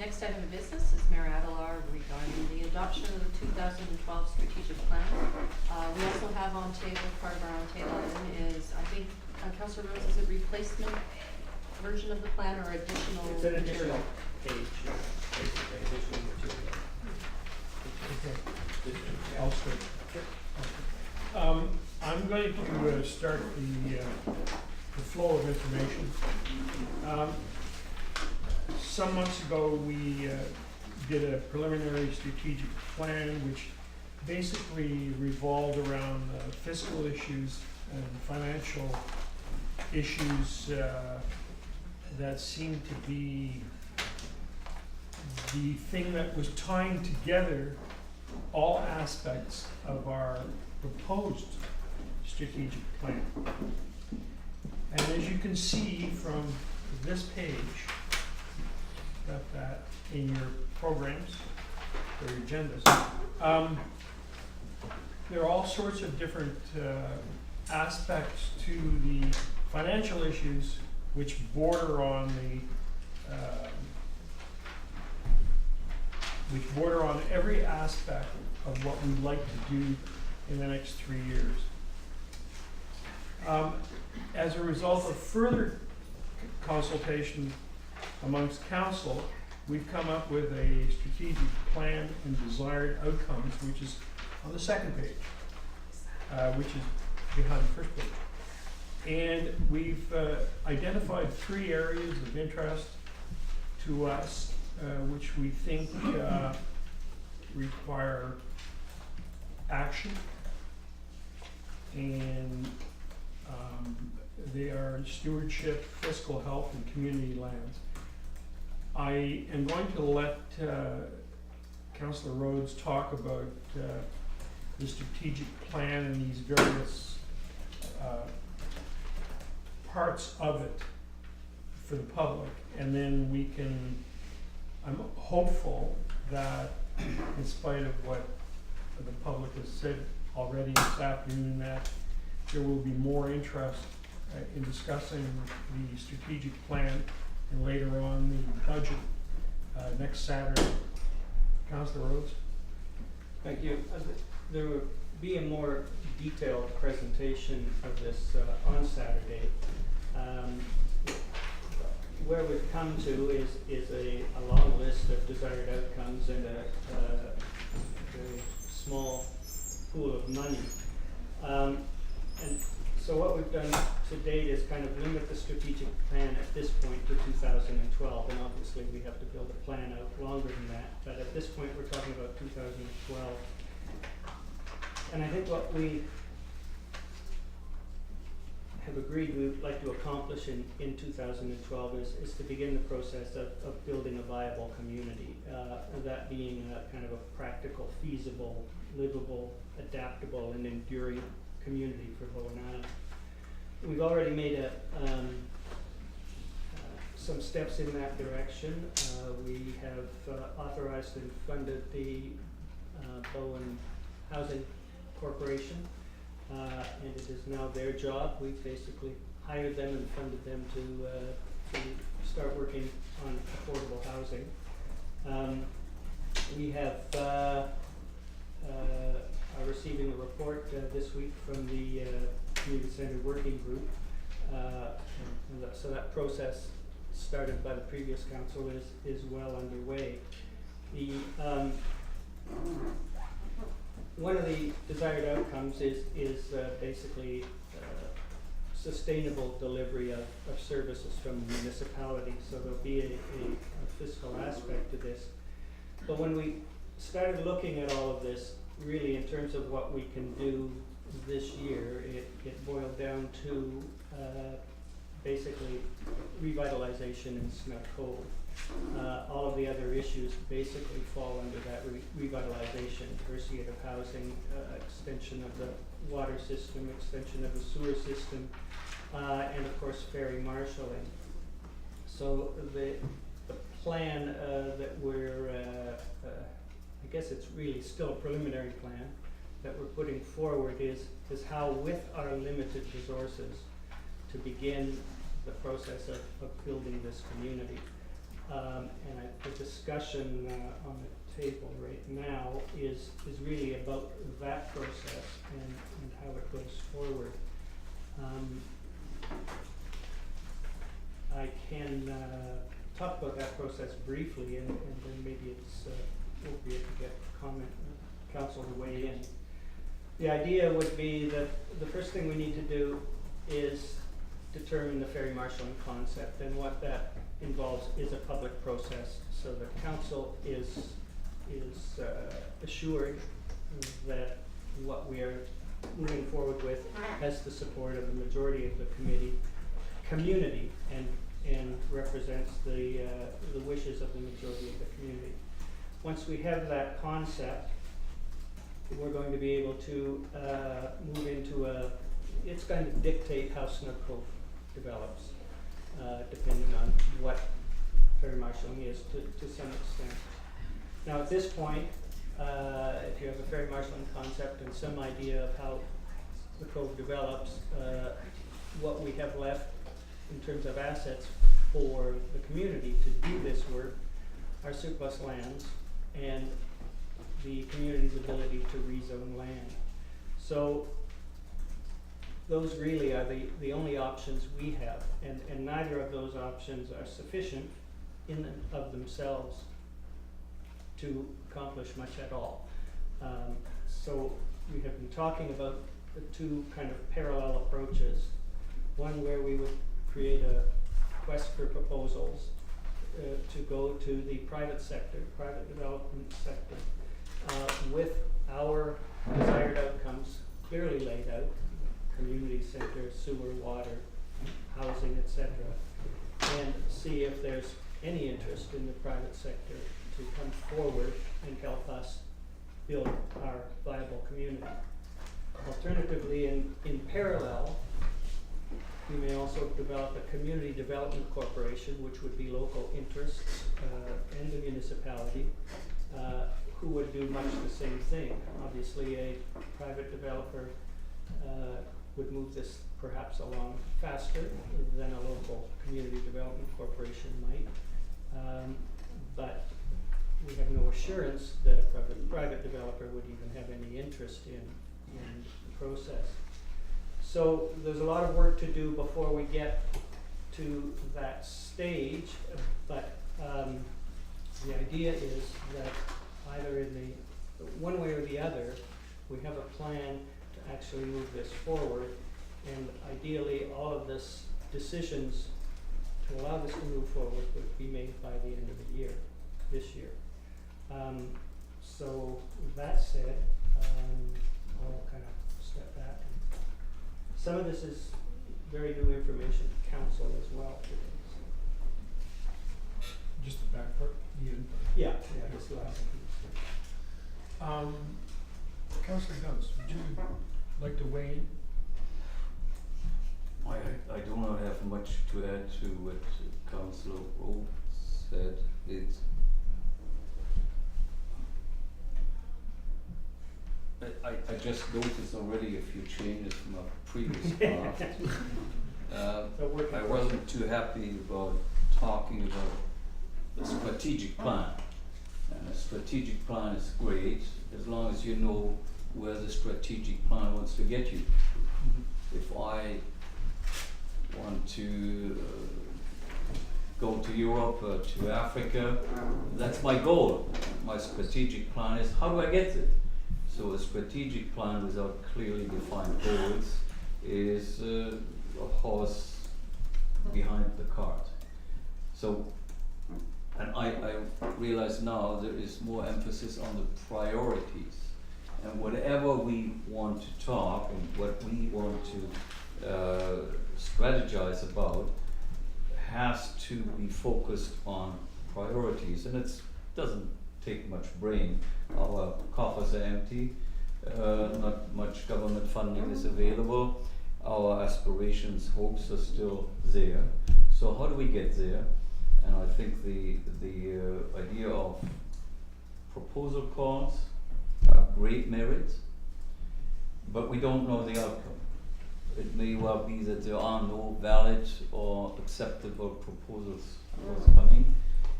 Next item of business is Mayor Adelaar regarding the adoption of the 2012 strategic plan. We also have on table, part of our on table item is, I think, Councillor Rose, is it replacement version of the plan or additional It's an material? additional page, basically additional material. Okay. I'll start. I'm going to start the flow of information. Some months ago, we did a preliminary strategic plan, which basically revolved around fiscal issues and financial issues that seemed to be the thing that was tying together all aspects of our proposed strategic plan. And as you can see from this page, got that in your programs or your agendas. There are all sorts of different aspects to the financial issues which border on every aspect of what we'd like to do in the next 3 years. As a result of further consultation amongst council, we've come up with a strategic plan and desired outcomes, which is on the second page, which is behind the first page. And we've identified 3 areas of interest to us, which we think require action, and they are stewardship, fiscal health, and community lands. I am going to let Councillor Rhodes talk about the strategic plan and these various parts of it for the public, and then we can, I'm hopeful that in spite of what the public has said already this afternoon, that there will be more interest in discussing the strategic plan and later on the budget next Saturday. Councillor Rhodes. Thank you. There will be a more detailed presentation of this on Saturday. Where we've come to is a long list of desired outcomes and a very small pool of money. And so what we've done to date is kind of limit the strategic plan at this point to 2012, and obviously we have to build a plan out longer than that, but at this point we're talking about 2012. And I think what we have agreed we would like to accomplish in 2012 is to begin the process of building a viable community, that being a kind of a practical, feasible, livable, adaptable, and enduring community for Bowen Island. We've already made some steps in that direction. We have authorized and funded the Bowen Housing Corporation, and it is now their job. We've basically hired them and funded them to start working on affordable housing. We have are receiving a report this week from the Community Centre Working Group, and so that process started by the previous council is well underway. The one of the desired outcomes is basically sustainable delivery of services from the municipality, so there'll be a fiscal aspect to this. But when we started looking at all of this, really in terms of what we can do this year, it boiled down to basically revitalization in Smith Cove. All of the other issues basically fall under that revitalization, diversity of housing, extension of the water system, extension of the sewer system, and of course ferry marshalling. So the plan that we're, I guess it's really still a preliminary plan that we're putting forward is how, with our limited resources, to begin the process of building this community. And the discussion on the table right now is really about that process and how it goes forward. I can talk about that process briefly, and then maybe it's appropriate to get council to weigh in. The idea would be that the first thing we need to do is determine the ferry marshalling concept, and what that involves is a public process, so the council is assured that what we are moving forward with has the support of the majority of the community and represents the wishes of the majority of the community. Once we have that concept, we're going to be able to move into it's going to dictate how Snug Cove develops, depending on what ferry marshalling is to some extent. Now at this point, if you have a ferry marshalling concept and some idea of how the cove develops, what we have left in terms of assets for the community to do this work are surplus lands and the community's ability to rezone land. So those really are the only options we have, and neither of those options are sufficient in and of themselves to accomplish much at all. So we have been talking about the two kind of parallel approaches. One where we would create a quest for proposals to go to the private sector, private development sector, with our desired outcomes clearly laid out, community center, sewer, water, housing, etc., and see if there's any interest in the private sector to come forward and help us build our viable community. Alternatively, in parallel, we may also develop a community development corporation, which would be local interests and the municipality, who would do much the same thing. Obviously, a private developer would move this perhaps along faster than a local community development corporation might, but we have no assurance that a private developer would even have any interest in the process. So there's a lot of work to do before we get to that stage, but the idea is that either in the one way or the other, we have a plan to actually move this forward, and ideally all of this decisions to allow this to move forward would be made by the end of the year, this year. So that said, I'll kind of step back. Some of this is very new information to council as well today. Just the back part, the end part. Yeah, this last piece. Councillor Dunst, would you like to weigh in? I do not have much to add to what Councillor Rowe said. I just noticed already a few changes from a previous draft. I wasn't too happy about talking about the strategic plan. And a strategic plan is great as long as you know where the strategic plan wants to get you. If I want to go to Europe or to Africa, that's my goal. My strategic plan is how do I get there? So a strategic plan without clearly defined goals is a horse behind the cart. So, and I realize now there is more emphasis on the priorities. And whatever we want to talk and what we want to strategize about has to be focused on priorities. And it doesn't take much brain. Our coffers are empty, not much government funding is available. Our aspirations, hopes are still there. So how do we get there? And I think the idea of proposal calls have great merit, but we don't know the outcome. It may well be that there are no valid or acceptable proposals forthcoming,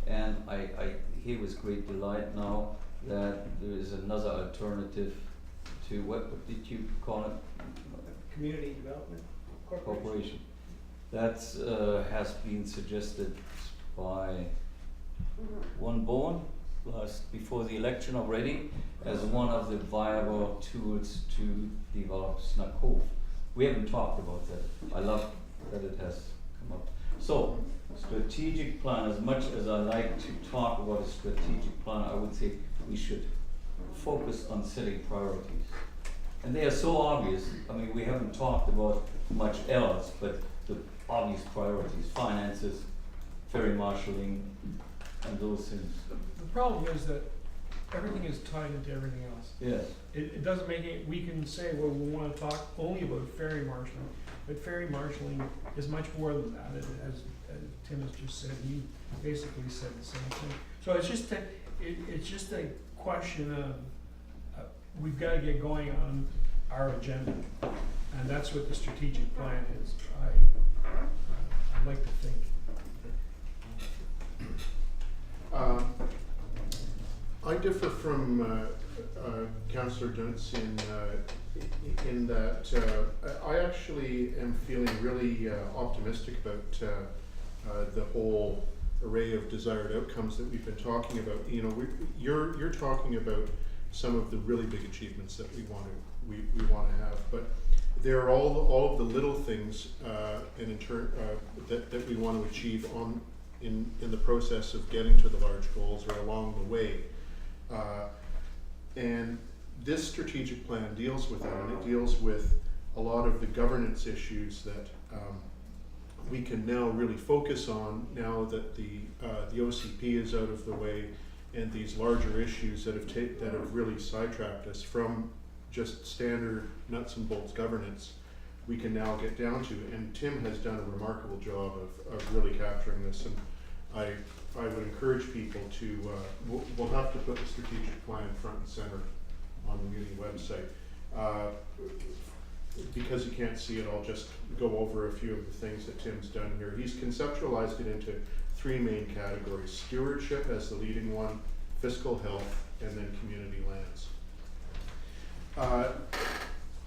And I hear with great delight now that there is another alternative to, what did you call it? Community Development Corporation. Corporation. That has been suggested by one Bowen before the election already as one of the viable tools to develop Snuck Cove. We haven't talked about that. I love that it has come up. So, strategic plan, as much as I like to talk about a strategic plan, I would say we should focus on setting priorities. And they are so obvious. I mean, we haven't talked about much else, but the obvious priorities, finances, ferry marshalling, and those things. The problem is that everything is tied into everything else. Yes. It doesn't make it, we can say, well, we wanna talk only about ferry marshalling, but ferry marshalling is much more than that, as Tim has just said, he basically said the same thing. So it's just a question of, we've gotta get going on our agenda, and that's what the strategic plan is, I'd like to think. I differ from Councillor Duntz in that I actually am feeling really optimistic about the whole array of desired outcomes that we've been talking about. You know, you're talking about some of the really big achievements that we want to have, but there are all of the little things and in turn that we want to achieve in the process of getting to the large goals or along the way. And this strategic plan deals with that, and it deals with a lot of the governance issues that we can now really focus on now that the OCP is out of the way, and these larger issues that have really sidetracked us from just standard nuts and bolts governance, we can now get down to. And Tim has done a remarkable job of really capturing this, and I would encourage people to, we'll have to put the strategic plan front and center on the Muni website. Because you can't see it, I'll just go over a few of the things that Tim's done here. He's conceptualized it into three main categories: stewardship as the leading one, fiscal health, and then community lands.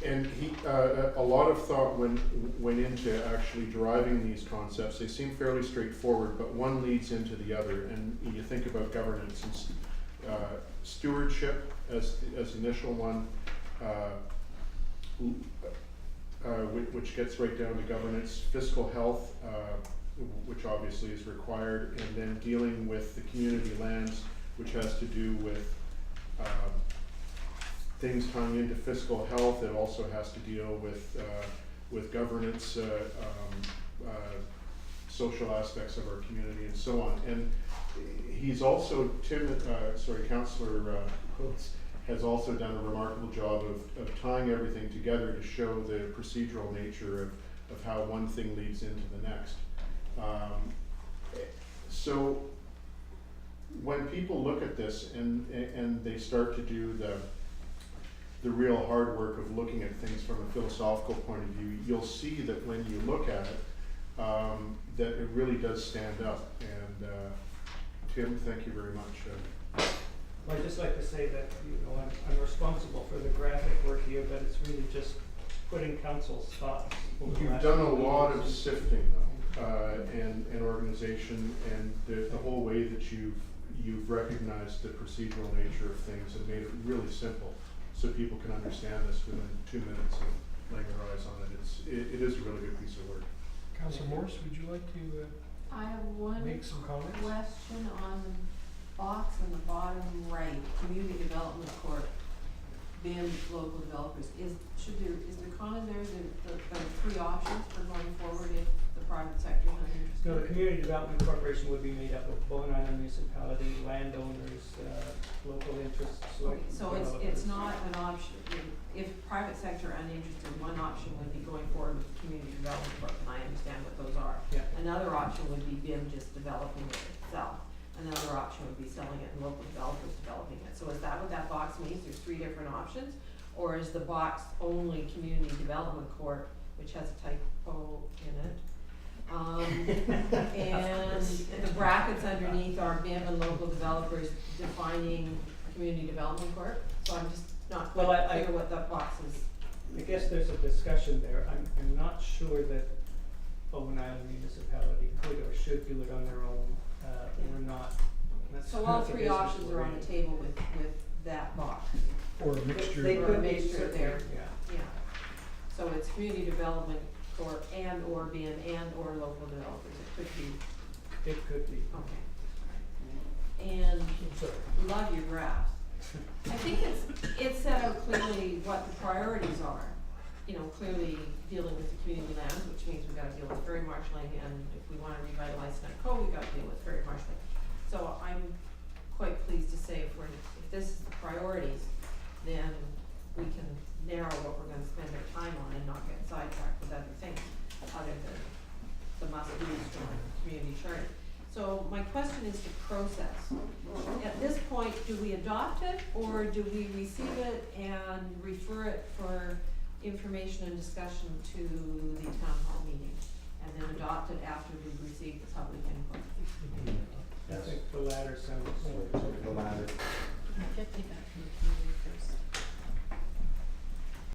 And a lot of thought went into actually deriving these concepts. They seem fairly straightforward, but one leads into the other. And you think about governance and stewardship as the initial one, which gets right down to governance, fiscal health, which obviously is required, and then dealing with the community lands, which has to do with things tying into fiscal health. It also has to deal with governance, social aspects of our community, and so on. And he's also, Councillor Hooks has also done a remarkable job of tying everything together to show the procedural nature of how one thing leads into the next. So when people look at this and they start to do the real hard work of looking at things from a philosophical point of view, you'll see that when you look at it, that it really does stand up. And Tim, thank you very much. I'd just like to say that, you know, I'm responsible for the graphic work here, but it's really just putting council's thoughts. You've done a lot of sifting though, and organization, and the whole way that you've recognized the procedural nature of things and made it really simple so people can understand this within 2 minutes of laying their eyes on it. It is a really good piece of work. Councillor Morse, would you like to I have one make some comments? question on the box on the bottom right, Community Development Corp, BIM, local developers. Is the comment there the three options for going forward if the private sector is not interested? No, the Community Development Corporation would be made up of Bowen Island Municipality, landowners, local interests. Okay, so it's not an option. If private sector uninterested, one option would be going forward with Community Development Corp, and I understand what those are. Yeah. Another option would be BIM just developing it itself. Another option would be selling it and local developers developing it. So is that what that box means? There's three different options? Or is the box only Community Development Corp, which has a typo in it? And the brackets underneath our BIM and local developers defining community development corp, so I'm just not Well, quite I- clear what that box is. I guess there's a discussion there. I'm not sure that Bowen Island municipality could or should do it on their own, or not. That's So all not the three business options we're are on the in. table with that box, Or a mixture. They Or a could be mixture certainly, there. yeah. yeah. So it's community development corp and or BIM and or local developers, it could be, It could be. okay. And Sorry. love your draft. I think it's set out clearly what the priorities are. You know, clearly dealing with the community lands, which means we've gotta deal with fairy marshalling, and if we wanna revitalize Snuck Cove, we've gotta deal with fairy marshalling. So I'm quite pleased to say if this is the priorities, then we can narrow what we're gonna spend our time on and not get sidetracked with other things, other than the must-dos from community charting. So my question is the process. At this point, do we adopt it, or do we receive it and refer it for information and discussion to the town hall meeting? And then adopt it after we've received the public input? I think the latter sounds. The latter. Get feedback from the community first.